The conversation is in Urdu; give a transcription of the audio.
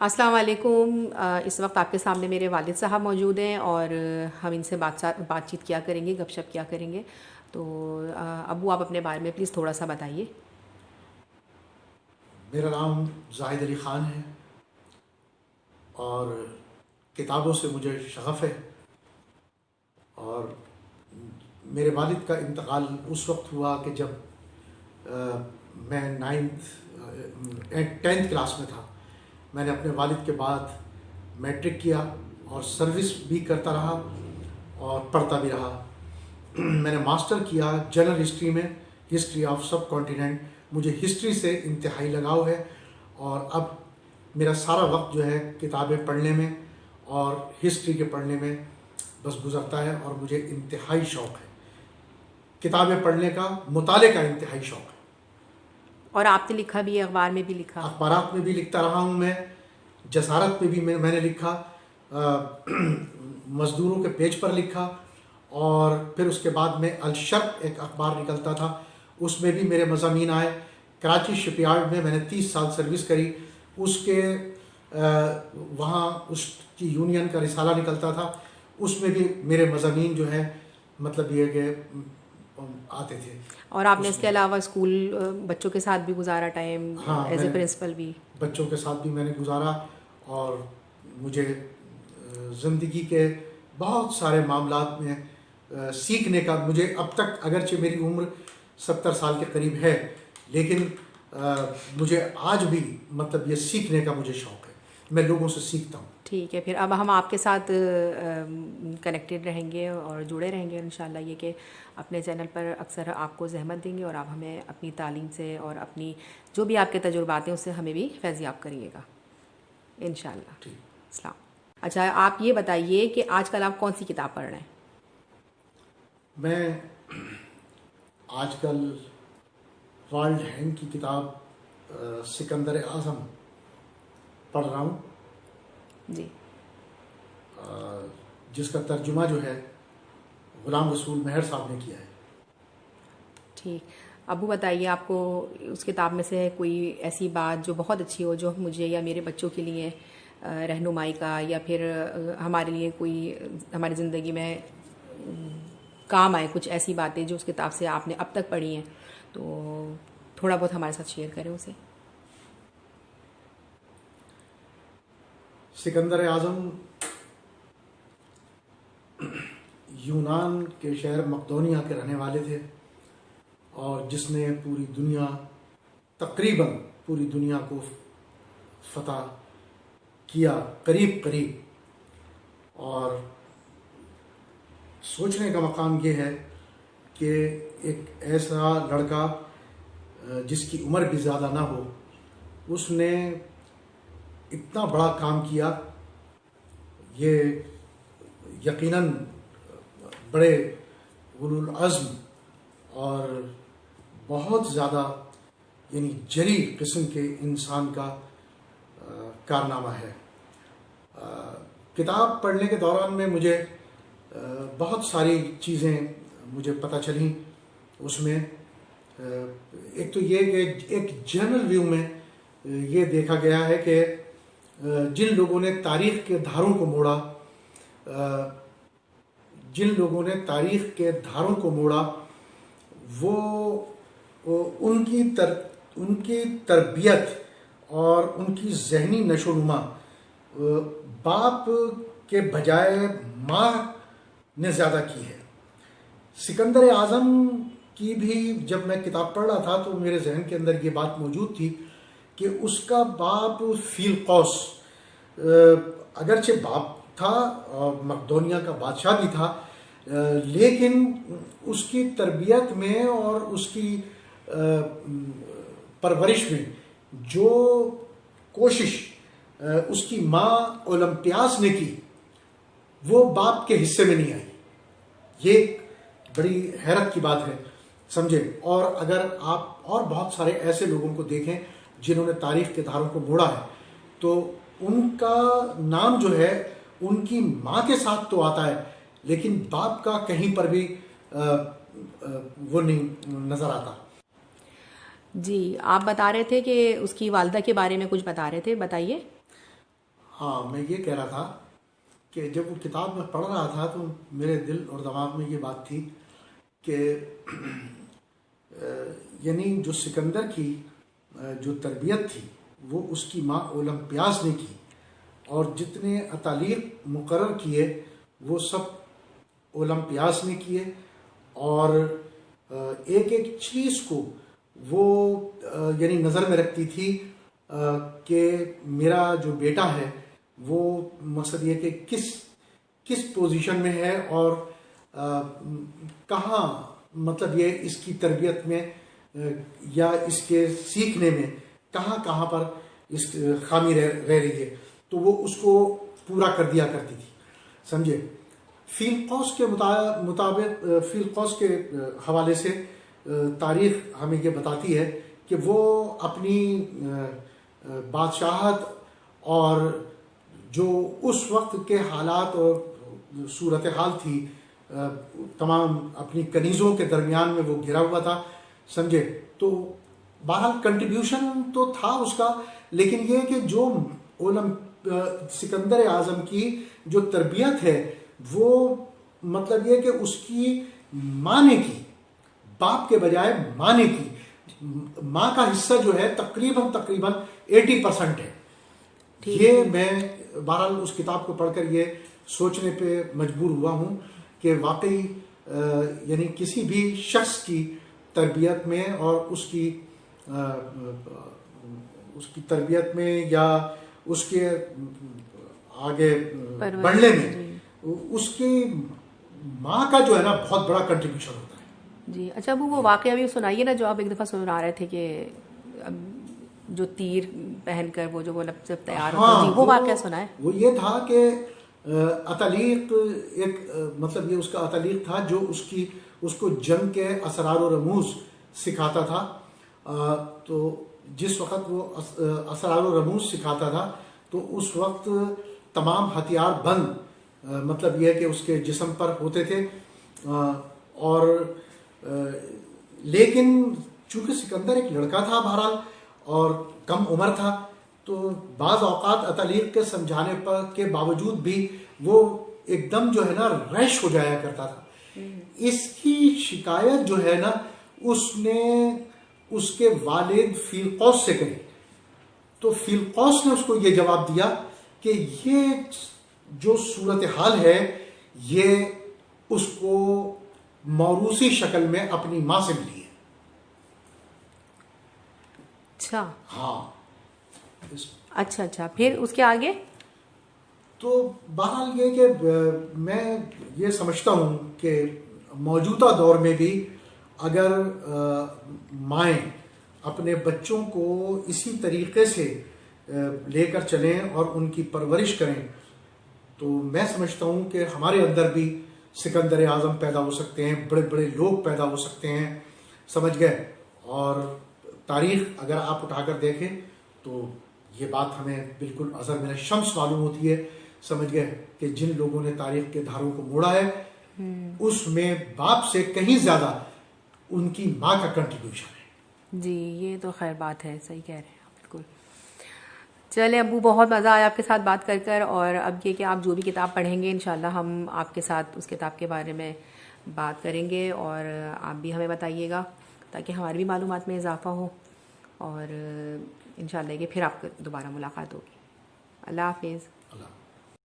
السلام علیکم۔ اس وقت آپ کے سامنے میرے والد صاحب موجود ہیں اور ہم ان سے بات چیت کیا کریں گے، گپ شپ کیا کریں گے۔ تو ابو آپ اپنے بارے میں پلیز تھوڑا سا بتائیے۔ میرا نام زاہد علی خان ہے اور کتابوں سے مجھے شغف ہے، اور میرے والد کا انتقال اس وقت ہوا کہ جب میں 10th کلاس میں تھا۔ میں نے اپنے والد کے بعد میٹرک کیا اور سروس بھی کرتا رہا اور پڑھتا بھی رہا۔ میں نے ماسٹر کیا جنرل ہسٹری میں، ہسٹری آف سب کانٹیننٹ۔ مجھے ہسٹری سے انتہائی لگاؤ ہے اور اب میرا سارا وقت جو ہے کتابیں پڑھنے میں اور ہسٹری کے پڑھنے میں بس گزرتا ہے، اور مجھے انتہائی شوق ہے کتابیں پڑھنے کا، مطالعے کا انتہائی شوق ہے۔ اور آپ نے لکھا بھی ہے، اخبار میں بھی لکھا؟ اخبارات میں بھی لکھتا رہا ہوں میں، جسارت میں بھی میں نے لکھا، مزدوروں کے پیج پر لکھا، اور پھر اس کے بعد میں الشرق ایک اخبار نکلتا تھا، اس میں بھی میرے مضامین آئے۔ کراچی شپ یارڈ میں نے 30 سال سروس کری، اس کے وہاں اس کی یونین کا رسالہ نکلتا تھا، اس میں بھی میرے مضامین جو ہے مطلب یہ کہ آتے تھے۔ اور آپ نے اس کے علاوہ اسکول بچوں کے ساتھ بھی گزارا ٹائم، ایز اے پرنسپل بھی؟ بچوں کے ساتھ بھی میں نے گزارا، اور مجھے زندگی کے بہت سارے معاملات میں سیکھنے کا، مجھے اب تک اگرچہ میری عمر 70 سال کے قریب ہے، لیکن مجھے آج بھی مطلب یہ سیکھنے کا مجھے شوق ہے، میں لوگوں سے سیکھتا ہوں۔ ٹھیک ہے، پھر اب ہم آپ کے ساتھ کنیکٹڈ رہیں گے اور جڑے رہیں گے انشاءاللہ، یہ کہ اپنے چینل پر اکثر آپ کو زحمت دیں گے اور آپ ہمیں اپنی تعلیم سے اور اپنی جو بھی آپ کے تجربات ہیں اس سے ہمیں بھی فیضیاب کریے گا انشاءاللہ۔ السلام۔ اچھا، آپ یہ بتائیے کہ آج کل آپ کون سی کتاب پڑھ رہے ہیں؟ میں آج کل رالڈ ہینگ کی کتاب سکندر اعظم پڑھ رہا ہوں، جی، جس کا ترجمہ جو ہے غلام رسول مہر صاحب نے کیا ہے۔ ٹھیک۔ ابو بتائیے، آپ کو اس کتاب میں سے کوئی ایسی بات جو بہت اچھی ہو، جو مجھے یا میرے بچوں کے لیے رہنمائی کا، یا پھر ہمارے لیے کوئی ہماری زندگی میں کام آئے، کچھ ایسی باتیں جو اس کتاب سے آپ نے اب تک پڑھی ہیں، تو تھوڑا بہت ہمارے ساتھ شیئر کریں اسے۔ سکندر اعظم یونان کے شہر مقدونیہ کے رہنے والے تھے، اور جس نے پوری دنیا، تقریباً پوری دنیا کو فتح کیا قریب قریب۔ اور سوچنے کا مقام یہ ہے کہ ایک ایسا لڑکا جس کی عمر بھی زیادہ نہ ہو، اس نے اتنا بڑا کام کیا، یہ یقیناً بڑے اولو العزم اور بہت زیادہ یعنی جلیل قسم کے انسان کا کارنامہ ہے۔ کتاب پڑھنے کے دوران میں مجھے بہت ساری چیزیں مجھے پتہ چلیں اس میں۔ ایک تو یہ کہ ایک جنرل ویو میں یہ دیکھا گیا ہے کہ جن لوگوں نے تاریخ کے دھاروں کو موڑا، وہ ان کی تربیت اور ان کی ذہنی نشو و نما باپ کے بجائے ماں نے زیادہ کی ہے۔ سکندر اعظم کی بھی جب میں کتاب پڑھ رہا تھا تو میرے ذہن کے اندر یہ بات موجود تھی کہ اس کا باپ فیل قوس اگرچہ باپ تھا اور مقدونیہ کا بادشاہ بھی تھا، لیکن اس کی تربیت میں اور اس کی پرورش میں جو کوشش اس کی ماں اولمپیاس نے کی، وہ باپ کے حصے میں نہیں آئی۔ یہ بڑی حیرت کی بات ہے، سمجھے۔ اور اگر آپ اور بہت سارے ایسے لوگوں کو دیکھیں جنہوں نے تاریخ کے دھاروں کو موڑا ہے، تو ان کا نام جو ہے ان کی ماں کے ساتھ تو آتا ہے، لیکن باپ کا کہیں پر بھی وہ نہیں نظر آتا۔ جی، آپ بتا رہے تھے کہ اس کی والدہ کے بارے میں کچھ بتا رہے تھے، بتائیے۔ ہاں، میں یہ کہہ رہا تھا کہ جب وہ کتاب میں پڑھ رہا تھا تو میرے دل اور دماغ میں یہ بات تھی کہ یعنی جو سکندر کی جو تربیت تھی وہ اس کی ماں اولمپیاس نے کی، اور جتنے اطالیق مقرر کیے وہ سب اولمپیاس نے کیے، اور ایک ایک چیز کو وہ یعنی نظر میں رکھتی تھی کہ میرا جو بیٹا ہے وہ مقصد یہ کہ کس پوزیشن میں ہے، اور کہاں مطلب یہ اس کی تربیت میں یا اس کے سیکھنے میں کہاں پر اس خامی رہ رہی ہے، تو وہ اس کو پورا کر دیا کرتی تھی، سمجھے۔ فیل قوس کے مطابق فیل قوس کے حوالے سے تاریخ ہمیں یہ بتاتی ہے کہ وہ اپنی بادشاہت اور جو اس وقت کے حالات اور صورتحال تھی تمام اپنی کنیزوں کے درمیان میں وہ گھرا ہوا تھا، سمجھے۔ تو بہرحال کنٹریبیوشن تو تھا اس کا، لیکن یہ کہ جو سکندر اعظم کی جو تربیت ہے وہ مطلب یہ کہ اس کی ماں نے کی، باپ کے بجائے ماں نے کی۔ ماں کا حصہ جو ہے تقریباً 80% ہے۔ یہ میں بہرحال اس کتاب کو پڑھ کر یہ سوچنے پہ مجبور ہوا ہوں کہ واقعی یعنی کسی بھی شخص کی تربیت میں اور اس کی تربیت میں یا اس کے آگے بڑھنے میں اس کی ماں کا جو ہے نا بہت بڑا کنٹریبیوشن ہوتا ہے۔ جی اچھا ابو، وہ واقعہ بھی سنائیے نا جو آپ ایک دفعہ سنا رہے تھے کہ جو تیر پہن کر وہ جو جب تیار ہوتا ہے، وہ واقعہ سنائے۔ وہ یہ تھا کہ اطالیق ایک مطلب یہ اس کا اطالیق تھا جو اس کو جنگ کے اسرار و رموز سکھاتا تھا۔ تو جس وقت وہ اسرار و رموز سکھاتا تھا تو اس وقت تمام ہتھیار بند مطلب یہ کہ اس کے جسم پر ہوتے تھے، اور لیکن چونکہ سکندر ایک لڑکا تھا بہرحال اور کم عمر تھا، تو بعض اوقات اطالیق کے سمجھانے کے باوجود بھی وہ ایک دم جو ہے نا ریش ہو جایا کرتا تھا۔ اس کی شکایت جو ہے نا اس نے اس کے والد فیل قوس سے کہی، تو فیل قوس نے اس کو یہ جواب دیا کہ یہ جو صورتحال ہے یہ اس کو موروثی شکل میں اپنی ماں سے ملی ہے۔ اچھا ہاں اچھا پھر اس کے آگے؟ تو بہرحال یہ کہ میں یہ سمجھتا ہوں کہ موجودہ دور میں بھی اگر مائیں اپنے بچوں کو اسی طریقے سے لے کر چلیں اور ان کی پرورش کریں تو میں سمجھتا ہوں کہ ہمارے اندر بھی سکندر اعظم پیدا ہو سکتے ہیں، بڑے بڑے لوگ پیدا ہو سکتے ہیں، سمجھ گئے۔ اور تاریخ اگر آپ اٹھا کر دیکھیں تو یہ بات ہمیں بالکل اثر من الشمس معلوم ہوتی ہے، سمجھ گئے، کہ جن لوگوں نے تاریخ کے دھاروں کو موڑا ہے اس میں باپ سے کہیں زیادہ ان کی ماں کا کنٹریبیوشن ہے۔ جی یہ تو خیر بات ہے، صحیح کہہ رہے ہیں آپ بالکل۔ چلے ابو، بہت مزہ آیا آپ کے ساتھ بات کر، اور اب یہ کہ آپ جو بھی کتاب پڑھیں گے انشاءاللہ ہم آپ کے ساتھ اس کتاب کے بارے میں بات کریں گے، اور آپ بھی ہمیں بتائیے گا تاکہ ہماری بھی معلومات میں اضافہ ہو، اور انشاءاللہ کہ پھر آپ کو دوبارہ ملاقات ہوگی۔ اللہ حافظ۔